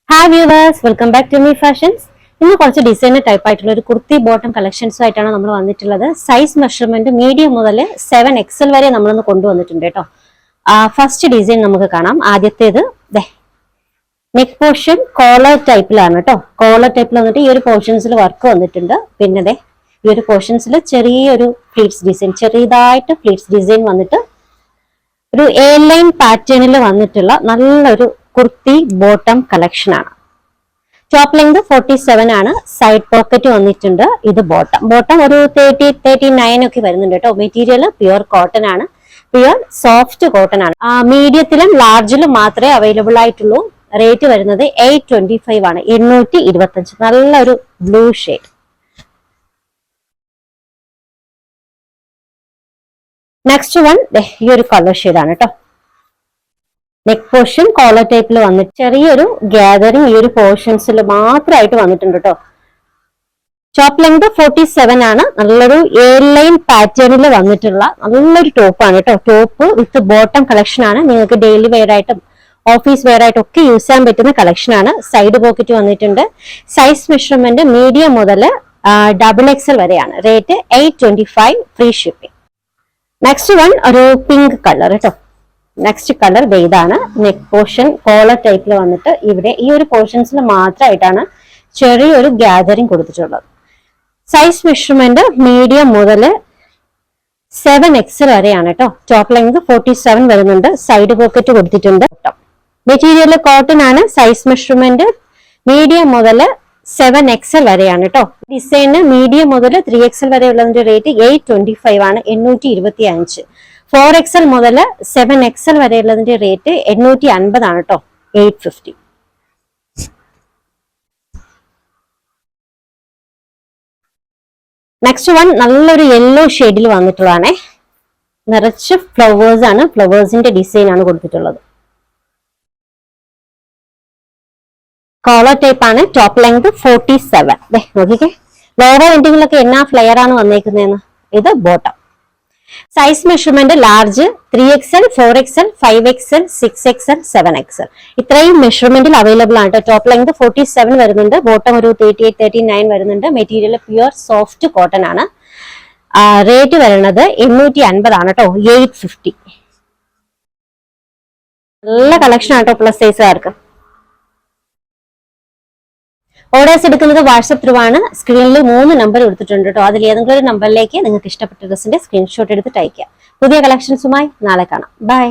Hi viewers, welcome back to me fashions. ഇന്ന് കുറച്ച് designer type ആയിട്ടുള്ള ഒരു കുർത്തി ബോട്ടം കളക്ഷൻസും ആയിട്ടാണ് നമ്മൾ വന്നിട്ടുള്ളത്. സൈസ് മെഷർമെന്റ് മീഡിയം മുതൽ 7XL വരെ നമ്മളൊന്ന് കൊണ്ടുവന്നിട്ടുണ്ട് കേട്ടോ. ഫസ്റ്റ് ഡിസൈൻ നമുക്ക് കാണാം. ആദ്യത്തേത് നെക്ക് പോർഷൻ കോളർ ടൈപ്പിലാണ് കേട്ടോ. കോളർ ടൈപ്പിൽ വന്നിട്ട് ഈ ഒരു പോർഷൻസിൽ വർക്ക് വന്നിട്ടുണ്ട്. പിന്നെ ഈ ഒരു പോർഷൻസിൽ ചെറിയൊരു ഫ്ലീറ്റ്സ് ഡിസൈൻ, ചെറിയതായിട്ട് ഫ്ലീറ്റ്സ് ഡിസൈൻ വന്നിട്ട് ഒരു എ ലൈൻ പാറ്റേണിൽ വന്നിട്ടുള്ള നല്ലൊരു കുർത്തി ബോട്ടം കളക്ഷൻ ആണ്. ടോപ്പ് ലെങ്ത് 47 ആണ്. സൈഡ് പോക്കറ്റ് വന്നിട്ടുണ്ട്. ഇത് ബോട്ടം ഒരു 39 ഒക്കെ വരുന്നുണ്ട് കേട്ടോ. മെറ്റീരിയൽ പ്യുവർ കോട്ടൺ ആണ്, പ്യുവർ സോഫ്റ്റ് കോട്ടൺ ആണ്. മീഡിയത്തിലും ലാർജിലും മാത്രമേ അവൈലബിൾ ആയിട്ടുള്ളൂ. റേറ്റ് വരുന്നത് 825 ആണ്, 825. നല്ലൊരു ബ്ലൂ ഷെയ്ഡ്. നെക്സ്റ്റ് വൺ ഈ ഒരു കളർ ഷെയ്ഡ് ആണ് കേട്ടോ. നെക്ക് പോർഷൻ കോളർ ടൈപ്പിൽ വന്നിട്ട് ചെറിയൊരു ഗ്യാതറിങ് ഈ ഒരു പോർഷൻസിൽ മാത്രമായിട്ട് വന്നിട്ടുണ്ട് കേട്ടോ. ടോപ്പ് ലെങ്ത് 47 ആണ്. നല്ലൊരു എ ലൈൻ പാറ്റേണിൽ വന്നിട്ടുള്ള നല്ലൊരു ടോപ്പാണ് കേട്ടോ. ടോപ്പ് വിത്ത് ബോട്ടം കളക്ഷൻ ആണ്. നിങ്ങൾക്ക് ഡെയിലി വെയർ ആയിട്ടും ഓഫീസ് വെയർ ആയിട്ടും ഒക്കെ യൂസ് ചെയ്യാൻ പറ്റുന്ന കളക്ഷൻ ആണ്. സൈഡ് പോക്കറ്റ് വന്നിട്ടുണ്ട്. സൈസ് മെഷർമെന്റ് മീഡിയം മുതൽ XXL വരെയാണ്. Rate 825, free shipping. Next one ഒരു പിങ്ക് കളർ കേട്ടോ. നെക്സ്റ്റ് കളർ ഇതാണ്. നെക്ക് പോർഷൻ കോളർ ടൈപ്പിൽ വന്നിട്ട് ഇവിടെ ഈ ഒരു പോർഷൻസിൽ മാത്രമായിട്ടാണ് ചെറിയൊരു ഗ്യാതറിങ് കൊടുത്തിട്ടുള്ളത്. സൈസ് മെഷർമെന്റ് മീഡിയം മുതൽ 7XL വരെയാണ് കേട്ടോ. ടോപ്പ് ലെങ്ത് 47 വരുന്നുണ്ട്. സൈഡ് പോക്കറ്റ് കൊടുത്തിട്ടുണ്ട്. മെറ്റീരിയൽ കോട്ടൺ ആണ്. സൈസ് മെഷർമെന്റ് മീഡിയം മുതൽ 7XL വരെയാണ് കേട്ടോ. ഡിസൈന് മീഡിയം മുതൽ 3XL വരെ ഉള്ളതിന്റെ റേറ്റ് 825 ആണ്, 825. 4XL മുതൽ 7XL വരെയുള്ളതിന്റെ റേറ്റ് 850 ആണ് കേട്ടോ, 850. നെക്സ്റ്റ് വൺ നല്ലൊരു യെല്ലോ ഷെയ്ഡിൽ വന്നിട്ടുള്ളതാണേ. നിറച്ച് ഫ്ലവേഴ്സ് ആണ്. ഫ്ലവേഴ്സിന്റെ ഡിസൈൻ ആണ് കൊടുത്തിട്ടുള്ളത്. കോളർ ടൈപ്പ് ആണ്. Top length 47. നോക്കിക്കേ, ലോവർ എൻഡിങ്ങിലൊക്കെ എന്നാ ഫ്ലെയർ ആണ് വന്നേക്കുന്നതെന്ന്. ഇത് bottom. Size measurement large 3XL, 4XL, 5XL, 6XL, 7XL ഇത്രയും മെഷർമെന്റിൽ അവൈലബിൾ ആണ്. ടോപ്പ് ലെങ്ത് 47 വരുന്നുണ്ട്. ബോട്ടം ഒരു 38, 39 വരുന്നുണ്ട്. മെറ്റീരിയൽ പ്യുവർ സോഫ്റ്റ് കോട്ടൺ ആണ്. റേറ്റ് വരുന്നത് 850 ആണ് കേട്ടോ, 850. നല്ല കളക്ഷൻ ആട്ടോ പ്ലസ് സൈസുകാർക്ക്. ഓർഡേഴ്സ് എടുക്കുന്നത് വാട്സപ്പ് ത്രൂ ആണ്. സ്ക്രീനിൽ 3 നമ്പർ കൊടുത്തിട്ടുണ്ട് കേട്ടോ. അതിൽ ഏതെങ്കിലും ഒരു നമ്പറിലേക്ക് നിങ്ങൾക്ക് ഇഷ്ടപ്പെട്ട ഡ്രസ്സിന്റെ സ്ക്രീൻഷോട്ട് എടുത്തിട്ട് അയക്കാം. പുതിയ കളക്ഷൻസുമായി നാളെ കാണാം. ബൈ.